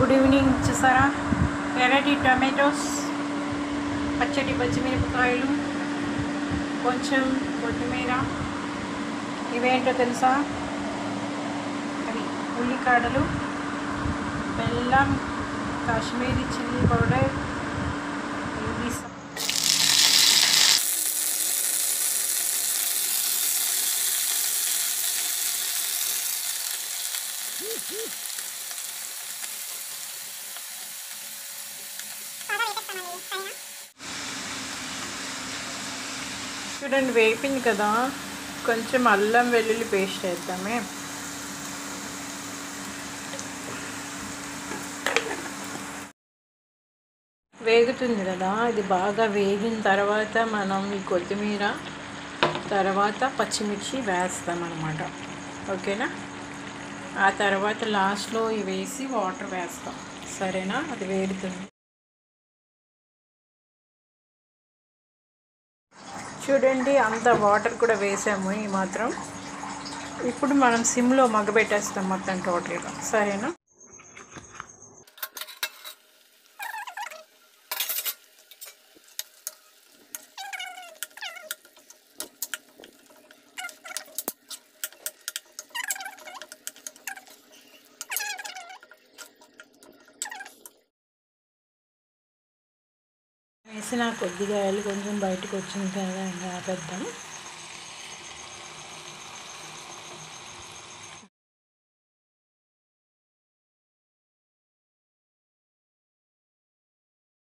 Good evening. చూసారా, ఎర్రటి tomatoes, పచ్చటి పచ్చిమిరపకాయలు, కొంచెం కొత్తిమీర, ఇవేంటో తెలుసా? అవి ఉల్లికాడలు, బెల్లం, కాశ్మీరీ చిల్లీ పౌడర్, ఇది చూడండి వేపింది కదా. కొంచెం అల్లం వెల్లుల్లి పేస్ట్ వేద్దామే. వేగుతుంది కదా, ఇది బాగా వేగిన తర్వాత మనం ఈ కొత్తిమీర తర్వాత పచ్చిమిర్చి వేస్తామన్నమాట. ఓకేనా? ఆ తర్వాత లాస్ట్లో ఇవి వేసి వాటర్ వేస్తాం. సరేనా? అది వేగుతుంది. చూడండి, అంత వాటర్ కూడా వేసాము ఈ మాత్రం. ఇప్పుడు మనం సిమ్లో మగ్గబెట్టేస్తాం మొత్తం టోటల్గా. సరేనా? వేసిన కొద్దిగా కొంచెం బయటకు వచ్చింది కదా, ఇంకా ఆపేద్దాం.